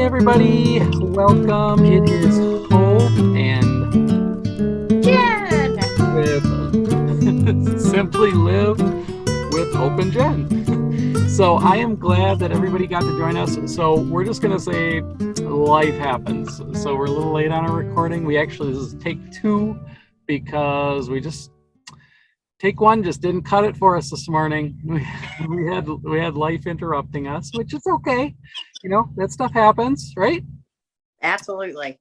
everybody, welcome. It is Hope and Jen. with Simply Live with Hope and Jen. So I am glad that everybody got to join us. So we're just gonna say life happens. So we're a little late on our recording. This is take two because take one just didn't cut it for us this morning. We had life interrupting us, which is okay. That stuff happens, right? Absolutely.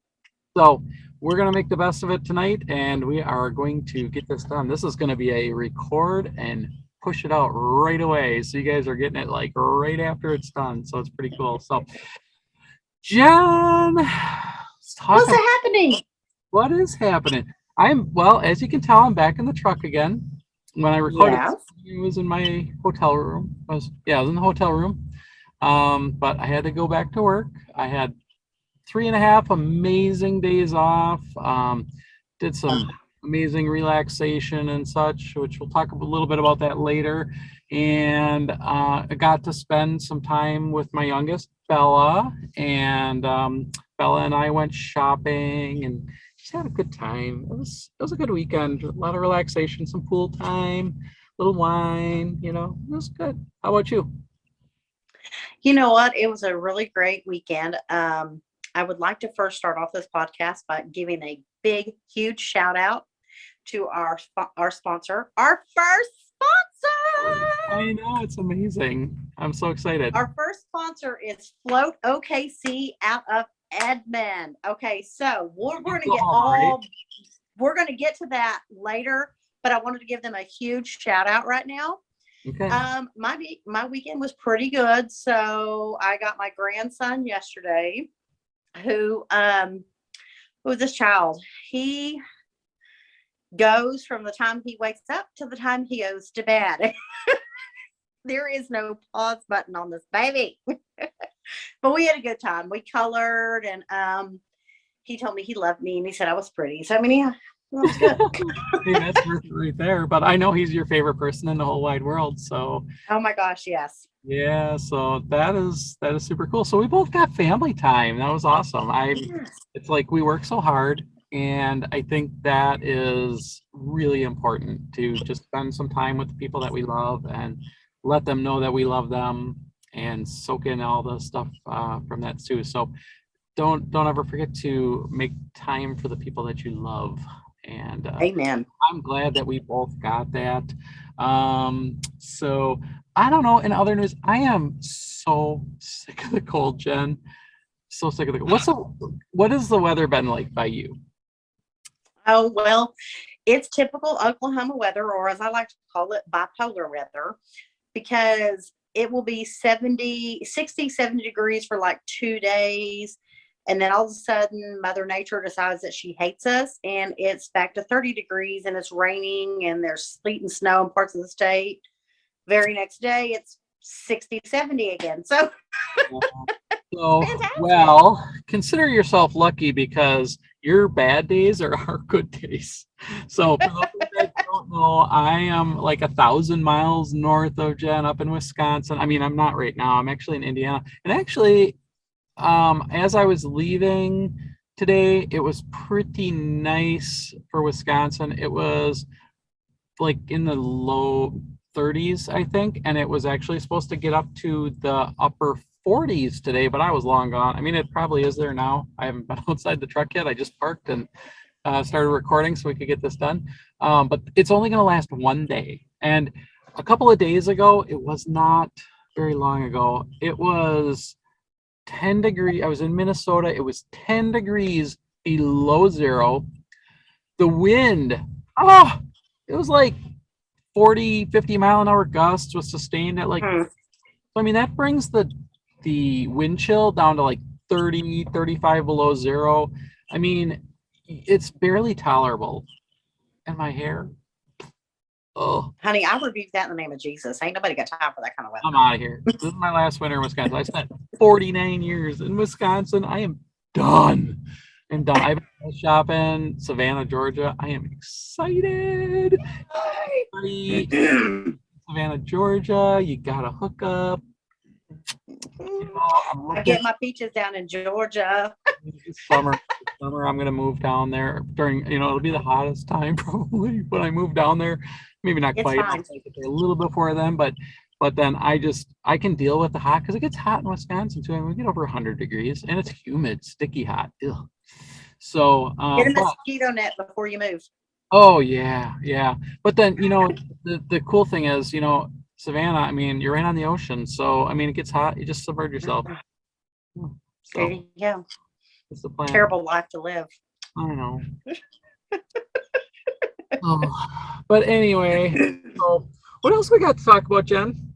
So we're going to make the best of it tonight, and we are going to get this done. This is going to be a record and push it out right away. So you guys are getting it like right after it's done. So it's pretty cool. So, Jen, let's talk What's about happening? what is happening. Well, as you can tell, I'm back in the truck again. When I recorded Yes. this, it was in my hotel room. I was in the hotel room. But I had to go back to work. I had 3.5 amazing days off. Did some amazing relaxation and such, which we'll talk a little bit about that later. And I got to spend some time with my youngest, Bella, and Bella and I went shopping and just had a good time. It was a good weekend. A lot of relaxation, some pool time, a little wine. It was good. How about you? You know what? It was a really great weekend. I would like to first start off this podcast by giving a big, huge shout out to our sponsor, our first sponsor. I know, it's amazing. I'm so excited. Our first sponsor is Float OKC out of Edmond. Okay, so we're going to Right? we're going to get to that later, but I wanted to give them a huge shout out right now. Okay. My weekend was pretty good. So I got my grandson yesterday, who was this child. He goes from the time he wakes up to the time he goes to bed. There is no pause button on this baby. But we had a good time. We colored, and he told me he loved me, and he said I was pretty. So I mean, yeah, that was good. Hey, that's worth it right there. But I know he's your favorite person in the whole wide world. So Oh my gosh, yes. yeah, so that is super cool. So we both got family time. That was awesome. Yes. It's like we work so hard, and I think that is really important to just spend some time with the people that we love and let them know that we love them and soak in all the stuff from that too. So don't ever forget to make time for the people that you love. And Amen. I'm glad that we both got that. So I don't know. In other news, I am so sick of the cold, Jen. So sick of the cold. What has the weather been like by you? Oh, well, it's typical Oklahoma weather, or as I like to call it, bipolar weather, because it will be 70 degrees for like 2 days. And then all of a sudden, Mother Nature decides that she hates us, and it's back to 30 degrees, and it's raining, and there's sleet and snow in parts of the state. Very next day, it's 60, 70 again. So So, fantastic. well, consider yourself lucky because your bad days are our good days. So, for those that don't know, I am like 1,000 miles north of Jen up in Wisconsin. I mean, I'm not right now. I'm actually in Indiana. And actually, as I was leaving today, it was pretty nice for Wisconsin. It was like in the low 30s, I think, and it was actually supposed to get up to the upper 40s today, but I was long gone. I mean, it probably is there now. I haven't been outside the truck yet. I just parked and started recording so we could get this done. But it's only going to last one day. And a couple of days ago, it was not very long ago. It was 10 degrees. I was in Minnesota. It was 10 degrees below zero. The wind, oh, it was like 40, 50 mile an hour gusts was sustained at like, Hmm. I mean, that brings the wind chill down to like 30, 35 below zero. I mean, it's barely tolerable. And my hair, oh, Honey, I rebuke that in the name of Jesus. Ain't nobody got time for that kind of I'm weather. out of here. This is my last winter in Wisconsin. I spent 49 years in Wisconsin. I am done. I'm done. I've been shopping, Savannah, Georgia. I am excited. Savannah, Georgia. You got to hook up. I'm I looking get my peaches down in Georgia. this summer. I'm gonna move down there during, it'll be the hottest time probably when I move down there. Maybe not It's quite. I'll fine. probably get there a little before then, but then I can deal with the hot because it gets hot in Wisconsin too. I mean, we get over 100 degrees and it's humid, sticky hot. Ugh. So, Get a but mosquito net before you move. oh yeah, yeah. But then, the cool thing is, Savannah, I mean, you're right on the ocean. So, I mean, it gets hot, you just submerge yourself. There So you go. that's the plan. Terrible life to live. I know. Oh, but anyway, so what else we got to talk about, Jen?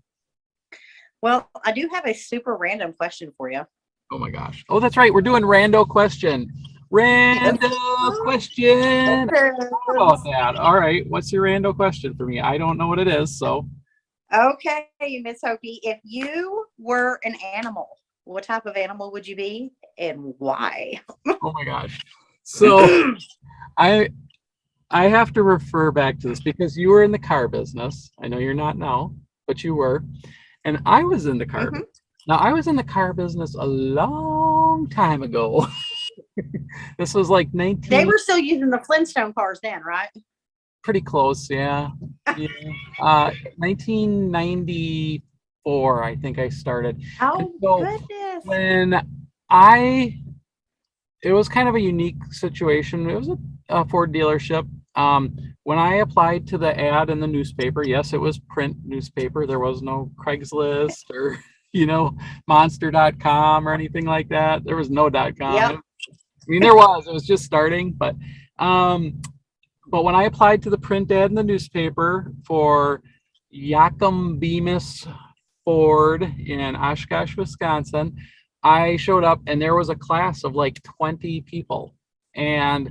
Well, I do have a super random question for you. Oh my gosh. Oh, that's right. We're doing rando question. Rando question. I forgot about that. All right. What's your rando question for me? I don't know what it is. So, Okay, Miss Hopi, if you were an animal, what type of animal would you be and why? oh my gosh. So I I have to refer back to this because you were in the car business. I know you're not now, but you were. And I was in the car Mhm. business. Now, I was in the car business a long time ago. This was like They 19, were still using the Flintstone cars then, right? pretty close, yeah. Yeah. 1994, I think I started. And Oh, so goodness. when I, it was kind of a unique situation. It was a Ford dealership. When I applied to the ad in the newspaper, yes, it was print newspaper. There was no Craigslist or, monster.com or anything like that. There was no .com. Yep. I mean, it was just starting, um, but when I applied to the print ad in the newspaper for Yakum Bemis Ford in Oshkosh, Wisconsin, I showed up and there was a class of like 20 people. And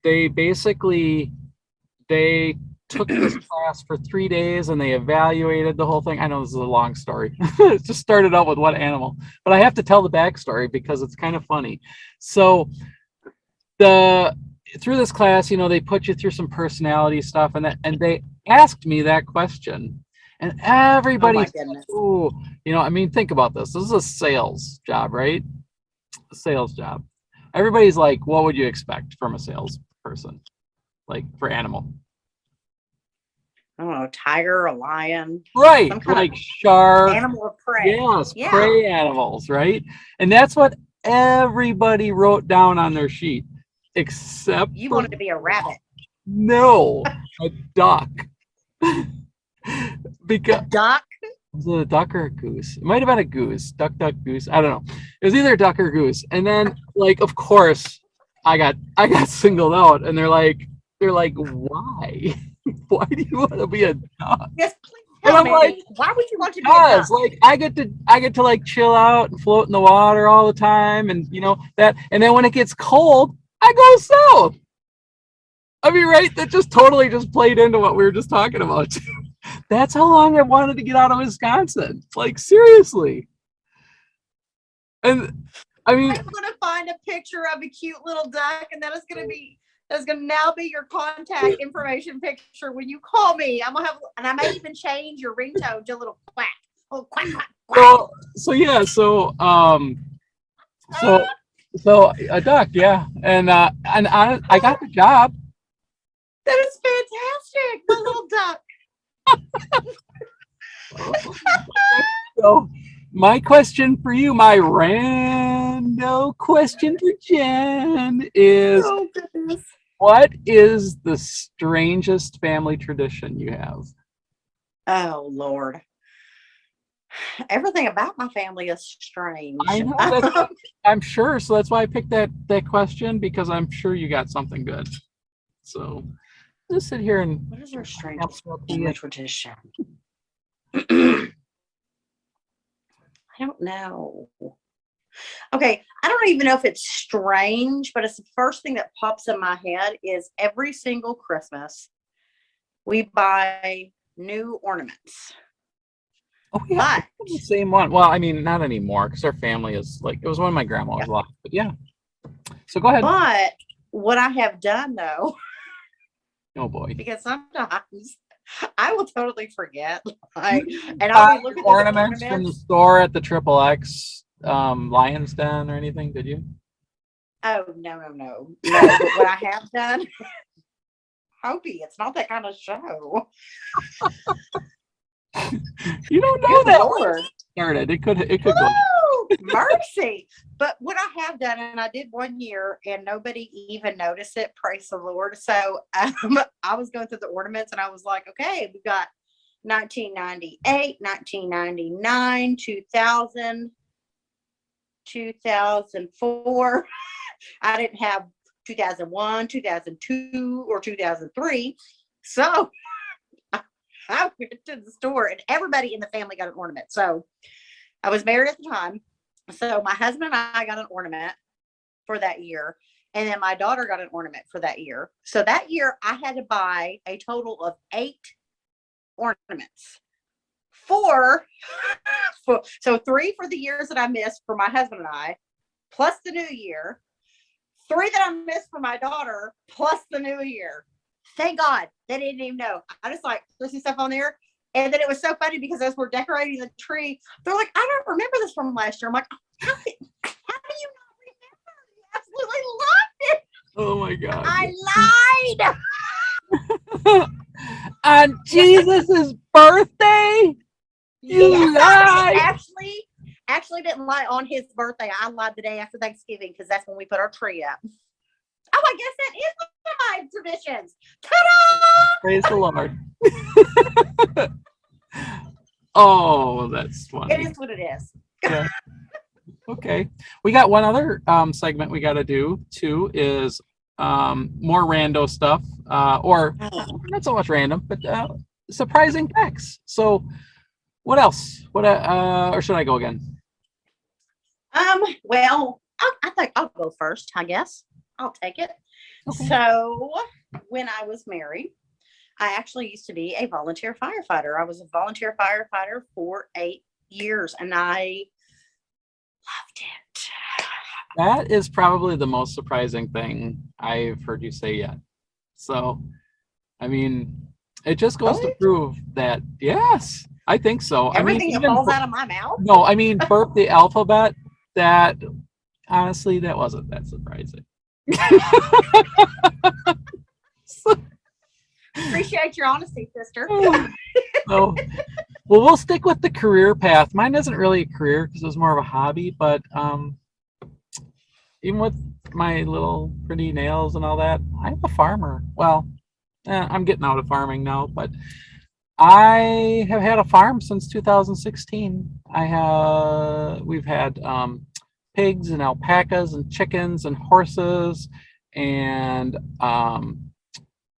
they basically they took this class for 3 days and they evaluated the whole thing. I know this is a long story. It just started out with what animal, but I have to tell the backstory because it's kind of funny. So the through this class, they put you through some personality stuff, and they asked me that question, and Oh, everybody my said, goodness. "Ooh, I mean, think about this. This is a sales job, right? A sales job. Everybody's like, what would you expect from a salesperson, like for animal?" I don't know, tiger, a lion, Right, some kind of like shark, animal of prey. yes, Yeah. prey animals, right? And that's what everybody wrote down on their sheet, except You for wanted to be a rabbit, no, a duck. a Because duck. was it a duck or a goose? It might have been a goose. Duck, duck, goose. I don't know. It was either a duck or goose. And then, like, of course, I got singled out, and they're like, why? Why do you want to be a duck? Yes, please And tell I'm like, me. Why would you want to be a because duck? like I get to like chill out and float in the water all the time, and that. And then when it gets cold, I go south. I mean, right? That just totally just played into what we were just talking about. That's how long I wanted to get out of Wisconsin. Like seriously. And I mean, I'm gonna find a picture of a cute little duck, and that's gonna now be your contact information picture when you call me. I'm gonna have, and I may even change your ringtone to a little quack, oh quack quack quack. so yeah, so so a duck, yeah, and I got the job. That is fantastic, my little duck. So my question for you, my rando question for Jen is, Oh goodness. what is the strangest family tradition you have? Oh Lord. Everything about my family is I strange. know I'm sure, so that's why I picked that question because I'm sure you got something good. So just sit here and What is our strangest family and tradition? I don't know. Okay, I don't even know if it's strange, but it's the first thing that pops in my head is every single Christmas we buy new ornaments. oh yeah, But the same one. Well, I mean, not anymore because our family is like it was when my grandma was yeah, alive. But yeah, so go ahead. but what I have done though, Oh boy. because sometimes I will totally forget. Like, You didn't and I'll buy be looking through the ornaments from the ornaments. store at the Triple X Lions Den or anything, did you? Oh, no. But what I have done, Hopi, it's not that kind of show. You don't know Good that when Lord. it started. It could go. Woo! Mercy. But what I have done, and I did one year, and nobody even noticed it, praise the Lord. So I was going through the ornaments, and I was like, okay, we got 1998, 1999, 2000, 2004. I didn't have 2001, 2002, or 2003. So I went to the store, and everybody in the family got an ornament. So I was married at the time. So my husband and I got an ornament for that year. And then my daughter got an ornament for that year. So that year I had to buy a total of 8 ornaments. Four, so 3 for the years that I missed for my husband and I, plus the new year. 3 that I missed for my daughter, plus the new year. Thank God they didn't even know. I just like threw some stuff on there. And then it was so funny because as we're decorating the tree, they're like, I don't remember this from last year. I'm like, how do you not remember? You absolutely loved it. Oh my God. I lied. On Jesus' birthday? You Yes, lied. actually didn't lie on his birthday. I lied the day after Thanksgiving because that's when we put our tree up. Oh, I guess that is one of my traditions. Ta-da! Praise the Lord. Oh, that's It funny. is what it is. Yeah. Okay. We got one other segment we got to do too is more rando stuff or not so much random, but surprising facts. So what else? What or should I go again? Well, I think I'll go first, I guess. I'll take it. Okay. So when I was married, I actually used to be a volunteer firefighter. I was a volunteer firefighter for 8 years and I loved it. That is probably the most surprising thing I've heard you say yet. So, I mean, it just goes to Really? prove that, yes, I think so. I mean, Everything that even, falls out of my mouth? no, I mean, burp the alphabet, that, honestly, that wasn't that surprising. Appreciate your honesty, sister. So, well, we'll stick with the career path. Mine isn't really a career because it was more of a hobby, but even with my little pretty nails and all that, I'm a farmer. Well, I'm getting out of farming now, but I have had a farm since 2016. We've had pigs and alpacas and chickens and horses and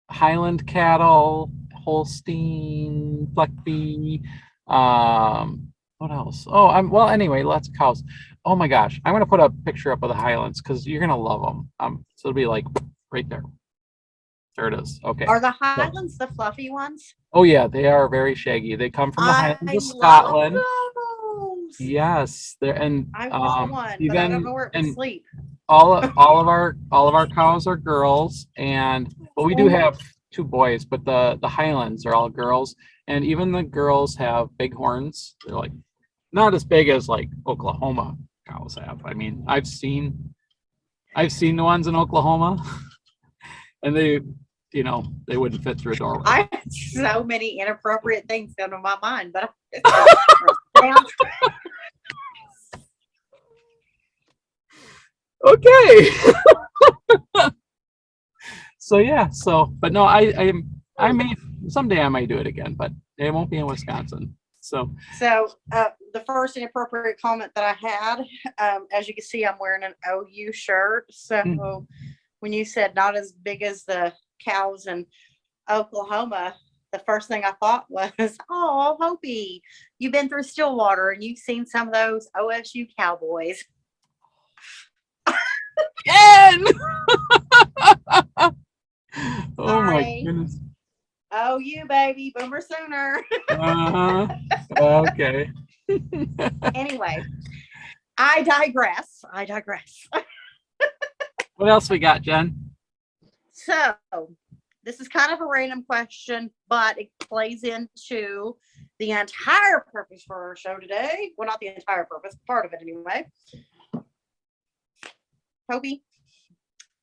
Highland cattle, Holstein, Fleckby. What else? Oh, well. Anyway, lots of cows. Oh my gosh, I'm gonna put a picture up of the Highlands because you're gonna love them. So it'll be like right there. There it is. Okay. Are the So, Highlands the fluffy ones? oh yeah, they are very shaggy. They come from the Highlands I of love Scotland. those. Yes, they're and I want one, but I don't know even where it would and sleep. all of our cows are girls, but we do have 2 boys, but the Highlands are all girls, and even the girls have big horns. They're like not as big as like Oklahoma cows have. I mean, I've seen the ones in Oklahoma, and they wouldn't fit through a doorway. I have so many inappropriate things going to my mind, but Okay. So yeah, but no, I may someday I might do it again, but it won't be in Wisconsin. So the first inappropriate comment that I had, as you can see, I'm wearing an OU shirt. So when you said not as big as the cows in Oklahoma, the first thing I thought was, oh, Hopi, you've been through Stillwater and you've seen some of those OSU cowboys. again. Oh my goodness. Oh, you baby, boomer sooner. Uh-huh. Okay. Anyway, I digress. What else we got, Jen? So this is kind of a random question, but it plays into the entire purpose for our show today. Well, not the entire purpose, part of it anyway. Toby,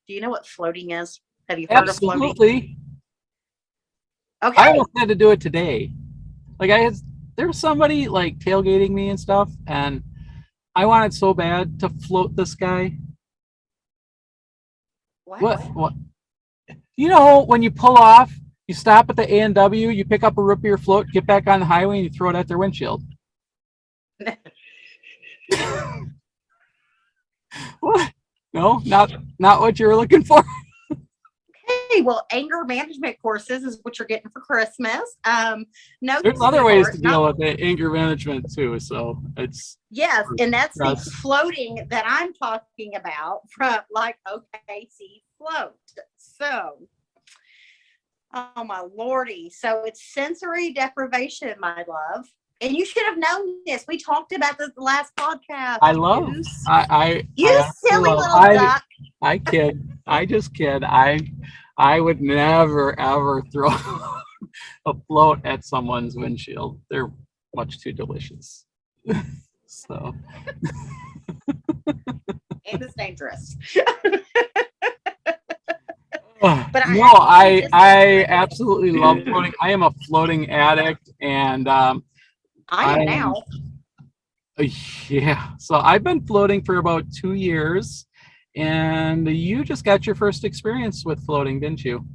do you know what floating is? Have you heard of floating? Absolutely. Okay. I almost had to do it today. Like there was somebody like tailgating me and stuff, and I wanted so bad to float this guy. What? You know, when you pull off, you stop at the A&W, you pick up a root beer float, get back on the highway, and you throw it at their windshield. What? No, not what you were looking for. Okay, well, anger management courses is what you're getting for Christmas. No, There's other ways to deal with the anger management too. So it's yes, and that's the floating that I'm talking about from like OKC float. So, oh my lordy, so it's sensory deprivation, my love. And you should have known this. We talked about this the last podcast. You silly little duck. I kid. I just kid. I would never ever throw a float at someone's windshield. They're much too delicious. So and it's dangerous. But I absolutely love floating. I am a floating addict, and I am now. Yeah. So I've been floating for about 2 years, and you just got your first experience with floating, didn't you?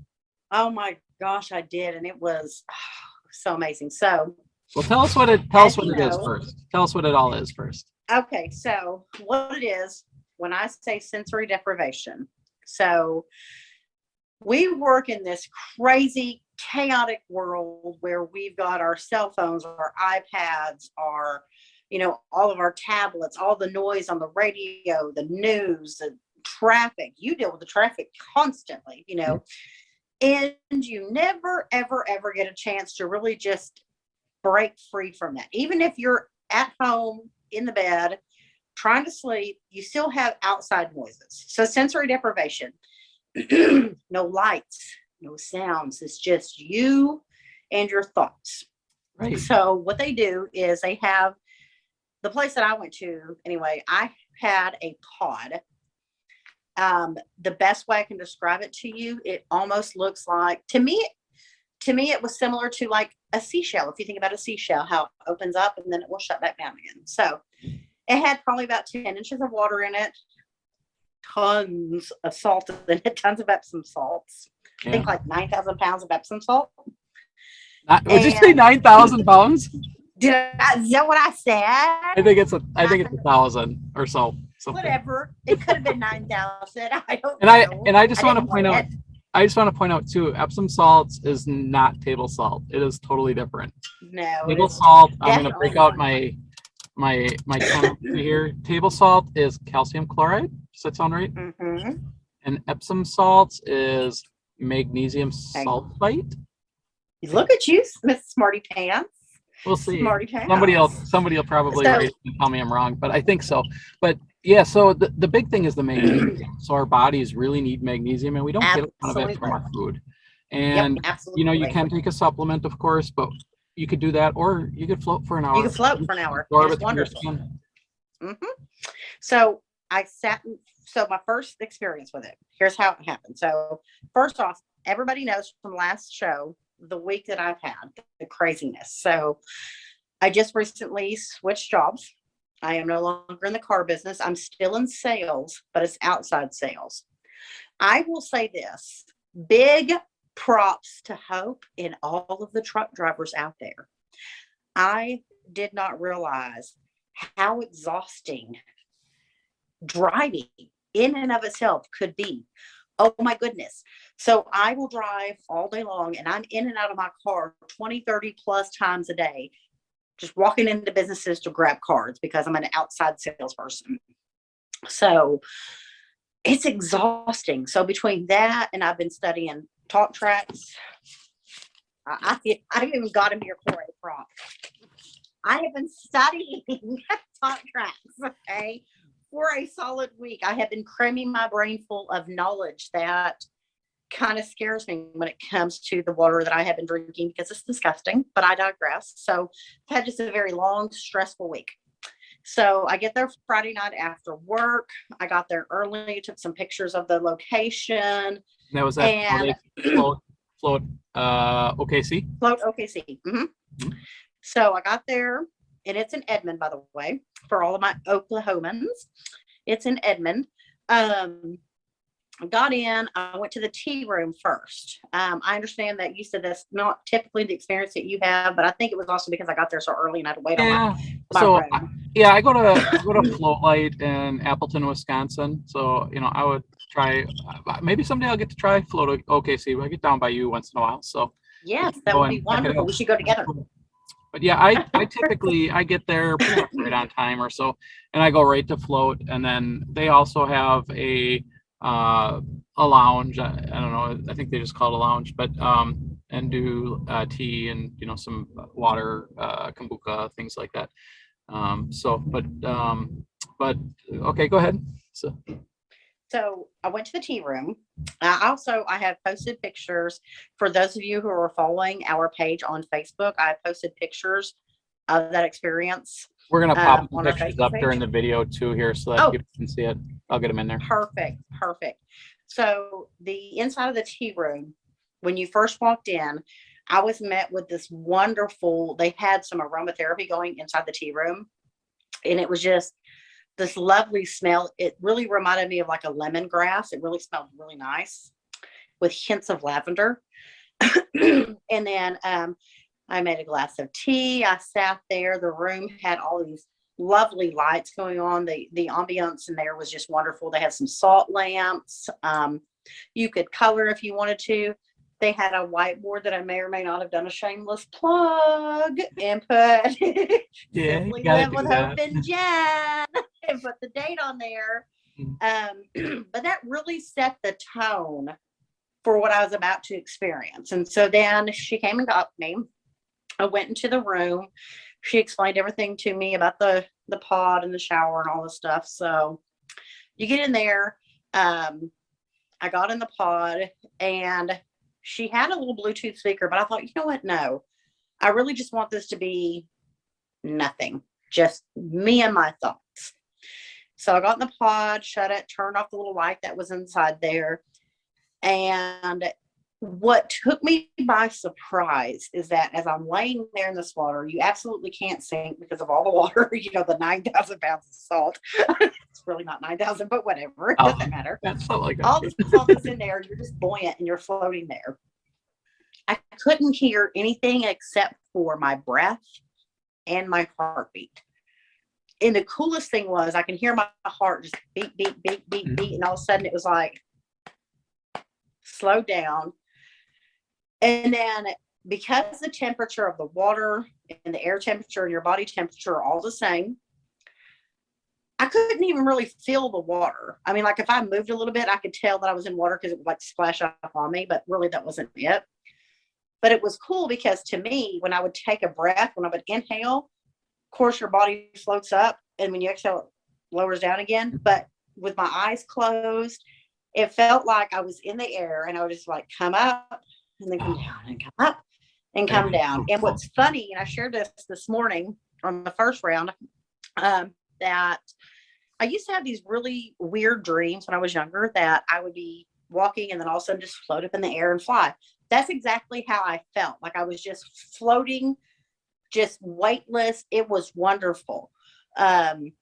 Oh my gosh, I did, and it was so amazing. So, well, tell us what it is first. Tell us what it all is first. Okay, so what it is when I say sensory deprivation. So we work in this crazy, chaotic world where we've got our cell phones, our iPads, our, all of our tablets, all the noise on the radio, the news, the traffic. You deal with the traffic constantly, and you never, ever, ever get a chance to really just break free from that. Even if you're at home in the bed trying to sleep, you still have outside noises. So sensory deprivation. No lights, no sounds. It's just you and your thoughts. Right. So what they do is they have the place that I went to. Anyway, I had a pod. The best way I can describe it to you, it almost looks like to me it was similar to like a seashell. If you think about a seashell, how it opens up and then it will shut back down again. So it had probably about 10 inches of water in it. Tons of salt in it, tons of Epsom salts. I think like 9,000 pounds of Epsom salt. Would you say 9,000 pounds? Is that what I said? I think it's 1,000 or so. Something. Whatever. It could have been 9,000. I don't know. I just want to point out. It. I just want to point out too. Epsom salts is not table salt. It is totally different. No. Table salt. I'm going to break out my chemistry here. Table salt is calcium chloride. Does that sound right? Mm-hmm. And Epsom salts is magnesium sulfite. Look at you, Miss Smarty Pants. We'll see. Smarty Pants. Somebody will probably write and tell me I'm wrong, but I think so. But yeah, so the big thing is the magnesium. So our bodies really need magnesium, and we don't get a ton of it from our food. And you can take a supplement, of course, but you could do that, or you could float for an hour. You could float for an hour. It's wonderful. Mm-hmm. So so my first experience with it, here's how it happened. So first off, everybody knows from last show, the week that I've had, the craziness. So I just recently switched jobs. I am no longer in the car business. I'm still in sales, but it's outside sales. I will say this, big props to Hope and all of the truck drivers out there. I did not realize how exhausting driving in and of itself could be. Oh my goodness. So I will drive all day long, and I'm in and out of my car 20, 30 plus times a day, just walking into businesses to grab cards because I'm an outside salesperson. So it's exhausting. So between that and I've been studying talk tracks, I even got him here for a prop. I have been studying talk tracks, okay, for a solid week. I have been cramming my brain full of knowledge that kind of scares me when it comes to the water that I have been drinking because it's disgusting, but I digress. So I've had just a very long, stressful week. So I get there Friday night after work. I got there early, took some pictures of the location. That was that And float OKC. Float OKC. Mhm. So I got there, and it's in Edmond, by the way, for all of my Oklahomans. It's in Edmond. Got in, I went to the tea room first. I understand that you said that's not typically the experience that you have, but I think it was also because I got there so early and I had to wait Yeah. on my So room. yeah, I go to Float Light in Appleton, Wisconsin. So I would try. Maybe someday I'll get to try Float OKC. I get down by you once in a while, so Yes, we can that go would be and check it wonderful. out. We should go together. But yeah, I typically I get there pretty much right on time or so, and I go right to Float, and then they also have a lounge. I don't know. I think they just call it a lounge, but and do tea and some water, kombucha, things like that. But okay, go ahead. So I went to the tea room. I have posted pictures for those of you who are following our page on Facebook. I posted pictures of that experience We're gonna pop on our pictures Facebook up page. during the video too here so that people can see it. I'll get them in there. Perfect. So the inside of the tea room, when you first walked in, I was met with this wonderful, they had some aromatherapy going inside the tea room. And it was just this lovely smell. It really reminded me of like a lemongrass. It really smelled really nice with hints of lavender. And then I made a glass of tea. I sat there. The room had all these lovely lights going on. The ambiance in there was just wonderful. They had some salt lamps. You could color if you wanted to. They had a whiteboard that I may or may not have done a shameless plug and put Simply Live with Hope and Jen and put the date on there. But that really set the tone for what I was about to experience. And so then she came and got me. I went into the room. She explained everything to me about the pod and the shower and all this stuff. So you get in there. I got in the pod and she had a little Bluetooth speaker, but I thought, you know what? No, I really just want this to be nothing, just me and my thoughts. So I got in the pod, shut it, turned off the little light that was inside there. And what took me by surprise is that as I'm laying there in this water, you absolutely can't sink because of all the water, the 9,000 pounds of salt. It's really not 9,000, but whatever. It doesn't matter. That's not like all the salt is in there. You're just buoyant and you're floating there. I couldn't hear anything except for my breath and my heartbeat. And the coolest thing was I can hear my heart just beat, beat, beat, beat, beat. And all of a sudden it was like, slow down. And then because the temperature of the water and the air temperature and your body temperature are all the same, I couldn't even really feel the water. I mean, like if I moved a little bit, I could tell that I was in water because it would like splash up on me, but really that wasn't it. But it was cool because to me, when I would take a breath, when I would inhale, of course your body floats up, and when you exhale, it lowers down again. But with my eyes closed, it felt like I was in the air and I would just like come up and then come down and come up and come down. And what's funny, and I shared this morning on the first round, that I used to have these really weird dreams when I was younger that I would be walking and then all of a sudden just float up in the air and fly. That's exactly how I felt. Like I was just floating, just weightless. It was wonderful. And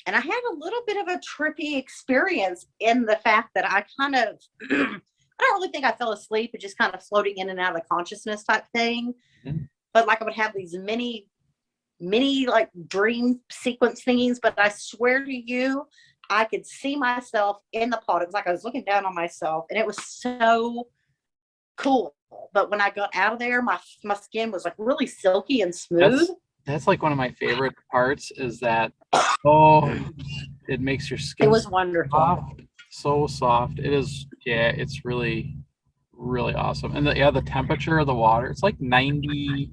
I had a little bit of a trippy experience in the fact that I kind of, I don't really think I fell asleep, but just kind of floating in and out of consciousness type thing. Mm-hmm. But like I would have these mini like dream sequence thingies, but I swear to you, I could see myself in the pod. It was like I was looking down on myself and it was so cool. But when I got out of there, my skin was like really silky and smooth. That's like one of my favorite parts is that, it makes your skin. It was wonderful. Soft, so soft. It is. Yeah, it's really, really awesome. And the temperature of the water, it's like 90,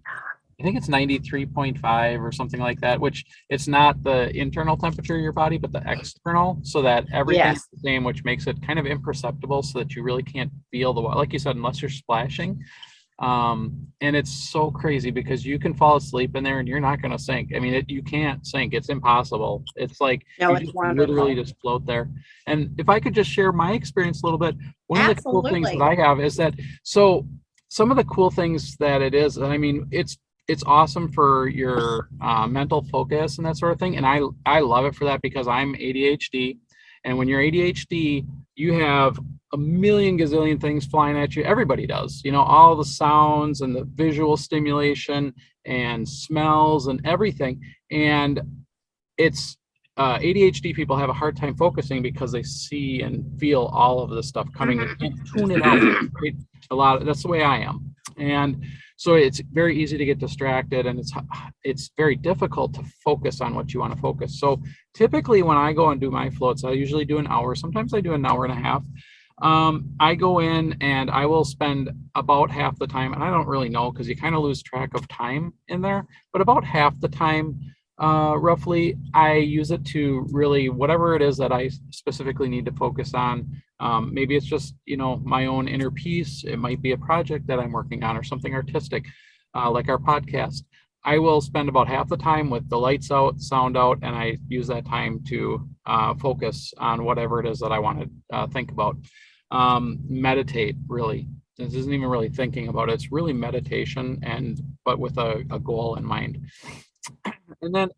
I think it's 93.5 or something like that, which it's not the internal temperature of your body, but the external, so that everything's Yes. the same, which makes it kind of imperceptible so that you really can't feel the water. Like you said, unless you're splashing. And it's so crazy because you can fall asleep in there and you're not going to sink. I mean, you can't sink. It's impossible. It's like No, you it's just literally wonderful. just float there. And if I could just share my experience a little bit, one of the cool things that Absolutely. I have is that, so some of the cool things that it is, I mean, it's awesome for your mental focus and that sort of thing. And I love it for that because I'm ADHD. And when you're ADHD, you have a million gazillion things flying at you. Everybody does, you know, all the sounds and the visual stimulation and smells and everything. And it's ADHD people have a hard time focusing because they see and feel all of this stuff coming. They can't tune it out. Right? That's the way I am. And so it's very easy to get distracted, and it's very difficult to focus on what you want to focus. So typically when I go and do my floats, I usually do an hour. Sometimes I do an hour and a half. I go in and I will spend about half the time, and I don't really know because you kind of lose track of time in there, but about half the time, roughly, I use it to really whatever it is that I specifically need to focus on. Maybe it's just, you know, my own inner peace. It might be a project that I'm working on or something artistic, like our podcast. I will spend about half the time with the lights out, sound out, and I use that time to focus on whatever it is that I want to think about. Meditate, really. This isn't even really thinking about it. It's really meditation, and but with a goal in mind. And then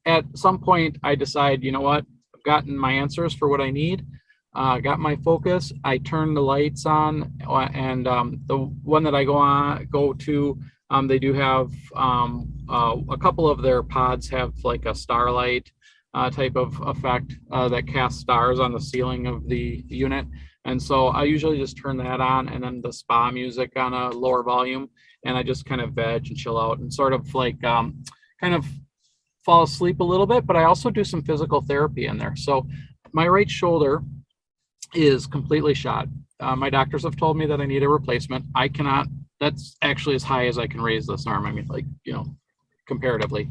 at some point, I decide, you know what, I've gotten my answers for what I need. Got my focus. I turn the lights on, and the one that I go to, they do have a couple of their pods have like a starlight type of effect that casts stars on the ceiling of the unit. And so I usually just turn that on, and then the spa music on a lower volume, and I just kind of veg and chill out and sort of like kind of fall asleep a little bit. But I also do some physical therapy in there. So my right shoulder is completely shot. My doctors have told me that I need a replacement. I cannot, that's actually as high as I can raise this arm. I mean, like, you know, comparatively.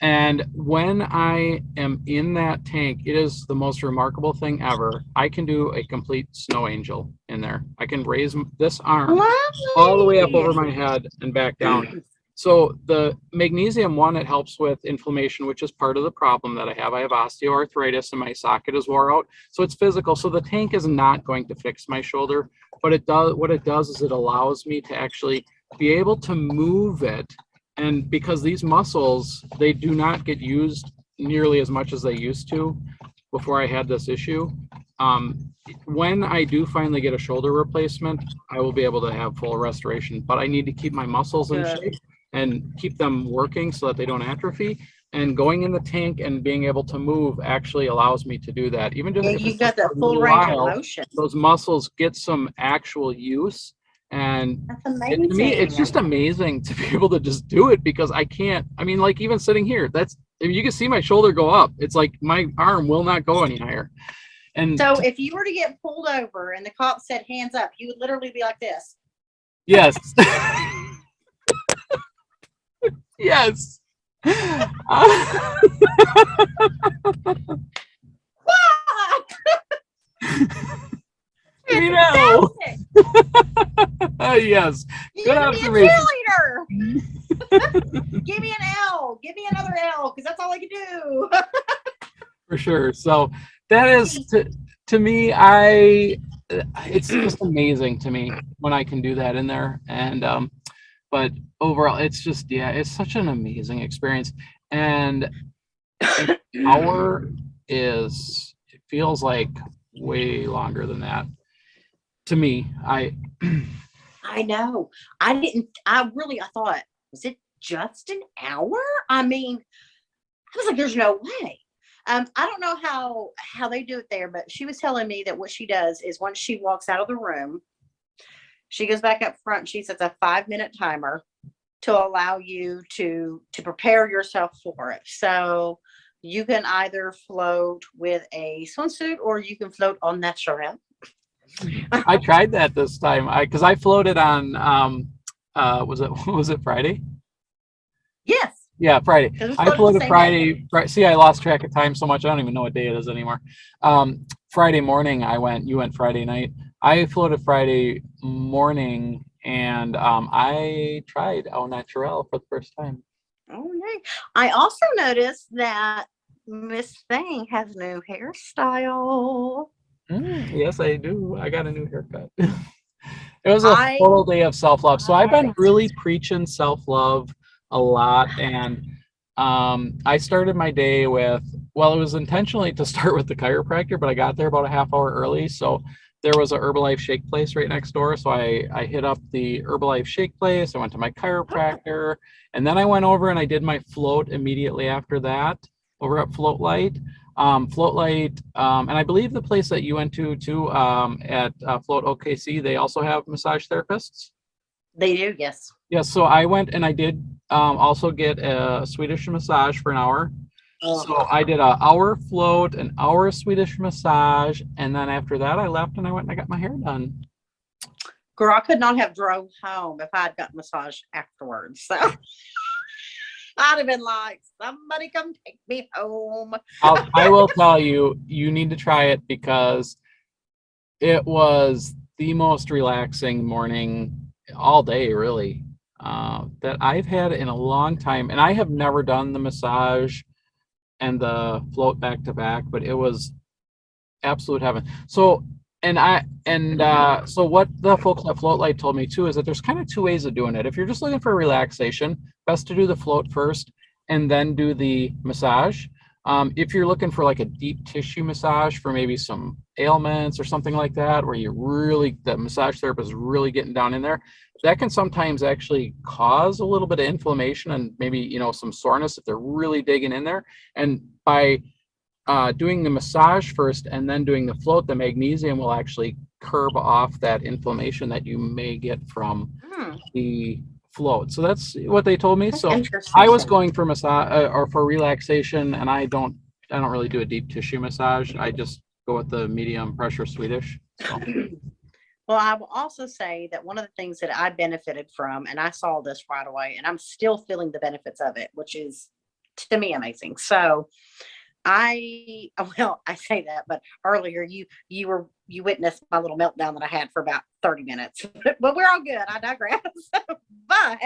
And when I am in that tank, it is the most remarkable thing ever. I can do a complete snow angel in there. I can raise this arm all the way up Lovely. over my head and back down. So the magnesium one, it helps with inflammation, which is part of the problem that I have. I have osteoarthritis and my socket is wore out. So it's physical. So the tank is not going to fix my shoulder, but it does, what it does is it allows me to actually be able to move it. And because these muscles, they do not get used nearly as much as they used to before I had this issue. When I do finally get a shoulder replacement, I will be able to have full restoration, but I need to keep my muscles in shape and keep them working so that they don't atrophy. And going in the tank and being able to move actually allows me to do that. Even just Yeah, if you it's just got the for a full little range of while, motion. those muscles get some actual use. And That's to me, it's amazing. just amazing to be able to just do it because I can't, I mean, like even sitting here, that's, if you can see my shoulder go up, it's like my arm will not go any higher. And So if you were to get pulled over and the cop said hands up, you would literally be like this. yes, yes. Ah! You know, Fantastic. yes, You good need to be observation. a cheerleader. Give me an L. Give me another L because that's all I can do. For sure. So that is to me, I it's just amazing to me when I can do that in there. And but overall, it's just, yeah, it's such an amazing experience. And an hour is, it feels like way longer than that to me. I know. I thought, was it just an hour? I mean, I was like, there's no way. I don't know how they do it there, but she was telling me that what she does is once she walks out of the room, she goes back up front. She sets a 5-minute timer to allow you to prepare yourself for it. So you can either float with a swimsuit or you can float on natural. I tried that this time because I floated on was it was it Friday? Yes, Yeah, Friday. because we I floated the floated same day. See, I lost track of time so much. I don't even know what day it is anymore. Friday morning, you went Friday night. I floated Friday morning, and I tried au naturel for the first time. Oh, yay. I also noticed that Miss Thing has new hairstyle. Yes, I do. I got a new haircut. It was a I total day of self-love. So I've love been it. really preaching self-love a lot. And I started my day with, well, it was intentionally to start with the chiropractor, but I got there about a half hour early. So there was a Herbalife shake place right next door. So I hit up the Herbalife shake place. I went to my chiropractor, and then I went over and I did my float immediately after that over at Float Light. Float Light, and I believe the place that you went to too, at Float OKC, they also have massage therapists. They do, yes. Yeah, so I went and I did also get a Swedish massage for an hour. So I did an hour float, an hour Swedish massage, and then after that I left and I went and I got my hair done. Girl, I could not have drove home if I'd got massage afterwards. So I'd have been like, somebody come take me home. I will tell you, you need to try it because it was the most relaxing morning all day, really, that I've had in a long time. And I have never done the massage and the float back to back, but it was absolute heaven. So, so what the folks at Float Light told me too is that there's kind of two ways of doing it. If you're just looking for relaxation, best to do the float first and then do the massage. If you're looking for like a deep tissue massage for maybe some ailments or something like that, where the massage therapist is really getting down in there, that can sometimes actually cause a little bit of inflammation and maybe, some soreness if they're really digging in there. And by doing the massage first and then doing the float, the magnesium will actually curb off that inflammation that you may get from the float. So that's what they told me. That's So I was interesting. going for massage or for relaxation, and I don't really do a deep tissue massage. I just go with the medium pressure Swedish. So. Well, I will also say that one of the things that I benefited from, and I saw this right away, and I'm still feeling the benefits of it, which is to me amazing. So I say that, but earlier you witnessed my little meltdown that I had for about 30 minutes. But we're all good. I digress. But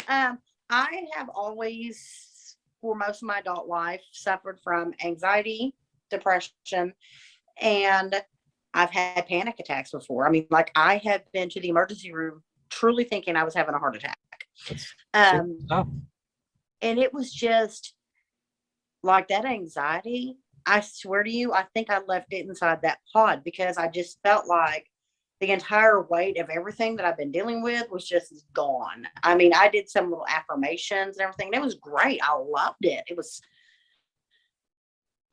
I have always, for most of my adult life, suffered from anxiety, depression, and I've had panic attacks before. I mean, like I have been to the emergency room truly thinking I was having a heart attack. And it was just like that anxiety. I swear to you, I think I left it inside that pod because I just felt like the entire weight of everything that I've been dealing with was just gone. I mean, I did some little affirmations and everything. And it was great. I loved it.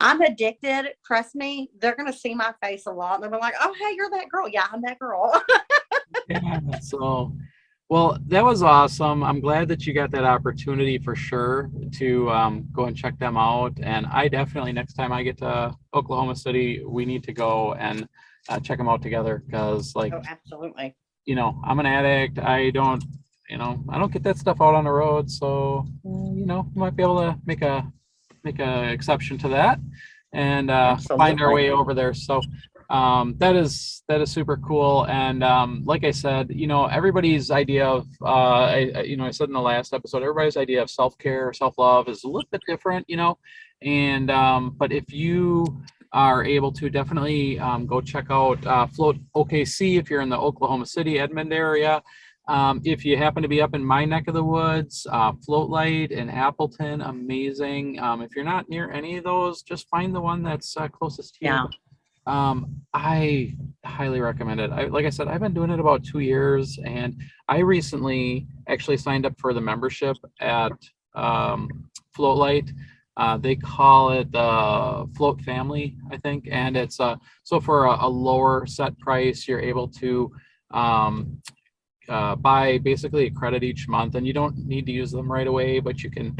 I'm addicted. Trust me, they're going to see my face a lot. And they're like, oh, hey, you're that girl. Yeah, I'm that girl. Yeah, so, well, that was awesome. I'm glad that you got that opportunity for sure to go and check them out. And I definitely, next time I get to Oklahoma City, we need to go and check them out together because, like, Oh, absolutely. I'm an addict. I don't get that stuff out on the road. So, you might be able to make a exception to that and find our way over there. So that is super cool. And like I said, everybody's idea of I said in the last episode, everybody's idea of self-care, self-love is a little bit different, and but if you are able to, definitely go check out Float OKC if you're in the Oklahoma City, Edmond area. If you happen to be up in my neck of the woods, Float Light in Appleton, amazing. If you're not near any of those, just find the one that's closest to you. I highly recommend it. Like I said, I've been doing it about 2 years, and I recently actually signed up for the membership at Float Light. They call it Float Family, I think, and it's so for a lower set price, you're able to buy basically a credit each month, and you don't need to use them right away, but you can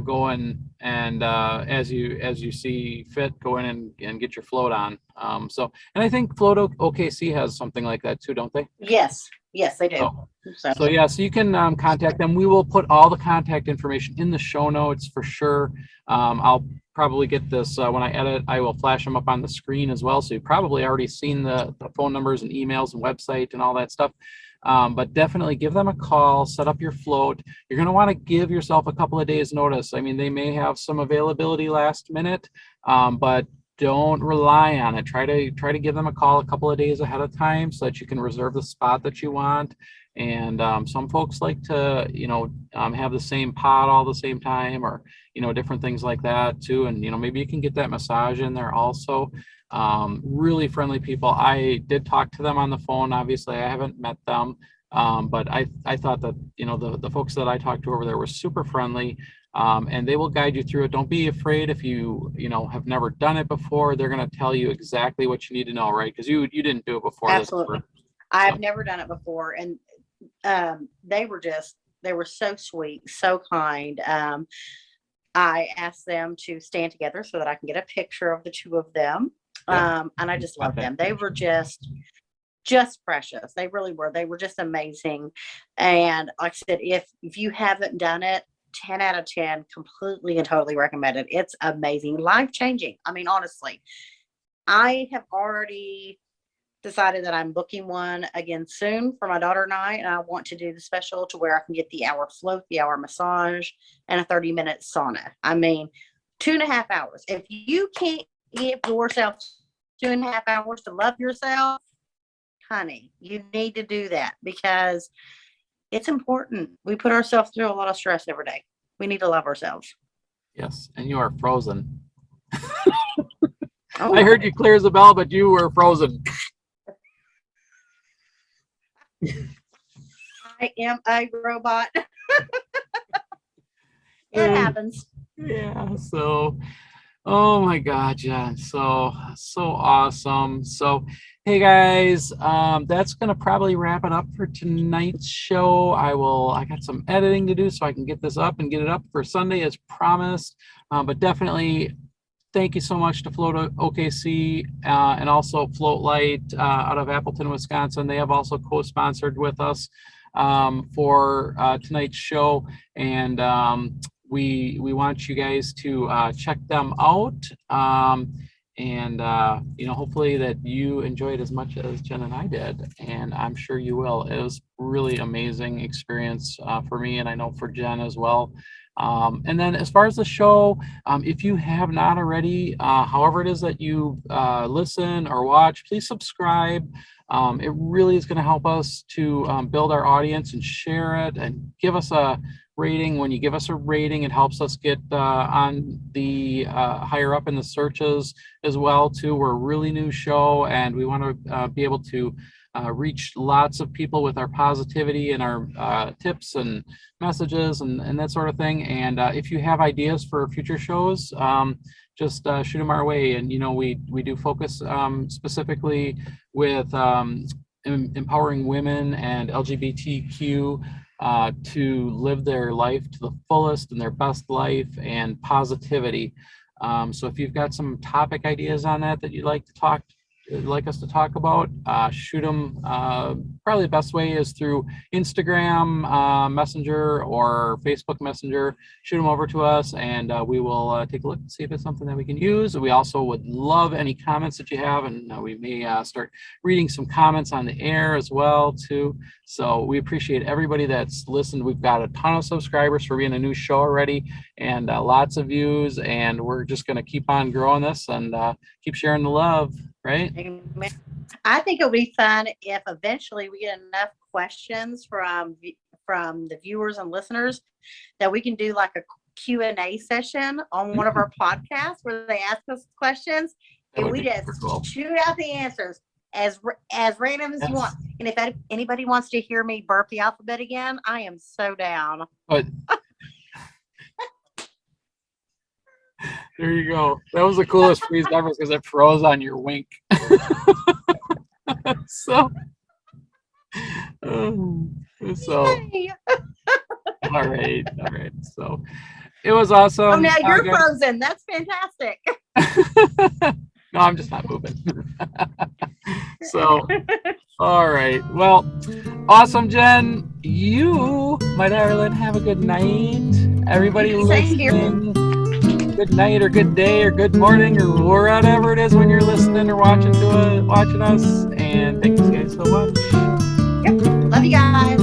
go in and as you see fit, go in and get your float on. And I think Float OKC has something like that too, don't they? Yes. Yes, they do. So yeah, so you can contact them. We will put all the contact information in the show notes for sure. I'll probably get this when I edit. I will flash them up on the screen as well. So you've probably already seen the phone numbers and emails and website and all that stuff. But definitely give them a call, set up your float. You're going to want to give yourself a couple of days notice. I mean, they may have some availability last minute, but don't rely on it. Try to give them a call a couple of days ahead of time so that you can reserve the spot that you want. And some folks like to, have the same pot all the same time, or, different things like that too. And, maybe you can get that massage in there also. Really friendly people. I did talk to them on the phone. Obviously, I haven't met them. But I thought that, the folks that I talked to over there were super friendly. And they will guide you through it. Don't be afraid if you have never done it before. They're going to tell you exactly what you need to know, right? Because you didn't do it before. Absolutely. I've never done it before. And they were so sweet, so kind. I asked them to stand together so that I can get a picture of the two of them. And I just loved them. They were just precious. They really were. They were just amazing. And like I said, if you haven't done it, 10 out of 10, completely and totally recommended. It's amazing, life-changing. I mean, honestly, I have already decided that I'm booking one again soon for my daughter and I want to do the special to where I can get the hour float, the hour massage, and a 30-minute sauna. I mean, 2.5 hours. If you can't give yourself 2.5 hours to love yourself, honey, you need to do that because it's important. We put ourselves through a lot of stress every day. We need to love ourselves. Yes, and you are frozen. Oh. I heard you clear as a bell, but you were frozen. I am a robot. It happens. Yeah, so oh my God, Jen, so awesome. So hey guys, that's gonna probably wrap it up for tonight's show. I got some editing to do so I can get this up and get it up for Sunday as promised. But definitely thank you so much to Float OKC and also Float Light out of Appleton, Wisconsin. They have also co-sponsored with us for tonight's show, and we want you guys to check them out, and hopefully that you enjoyed as much as Jen and I did, and I'm sure you will. It was really amazing experience for me, and I know for Jen as well. And then as far as the show, if you have not already, however it is that you listen or watch, please subscribe. It really is going to help us to build our audience and share it and give us a rating. When you give us a rating, it helps us get on the higher up in the searches as well too. We're a really new show and we want to be able to reach lots of people with our positivity and our tips and messages and that sort of thing. And if you have ideas for future shows, just shoot them our way. And we do focus specifically with empowering women and LGBTQ to live their life to the fullest and their best life and positivity. So if you've got some topic ideas on that you'd like us to talk about, shoot them. Probably the best way is through Instagram Messenger or Facebook Messenger. Shoot them over to us and we will take a look and see if it's something that we can use. We also would love any comments that you have, and we may start reading some comments on the air as well too. So we appreciate everybody that's listened. We've got a ton of subscribers for being a new show already, and lots of views, and we're just going to keep on growing this and keep sharing the love. Right. I think it'll be fun if eventually we get enough questions from the viewers and listeners that we can do like a Q&A session on one of our podcasts where they ask us questions and we just shoot out the answers as random as you want. And if anybody wants to hear me burp the alphabet again, I am so down. But there you go. That was the coolest freeze ever because it froze on your wink. So all right. So it was awesome. Oh, now you're frozen. That's fantastic. No, I'm just not moving. So All right. Well, awesome, Jen. You, my darling, have a good night. Everybody Same here. listening, good night or good day or good morning or whatever it is when you're listening or watching us. And thanks, guys, so much. Yep. Love you guys.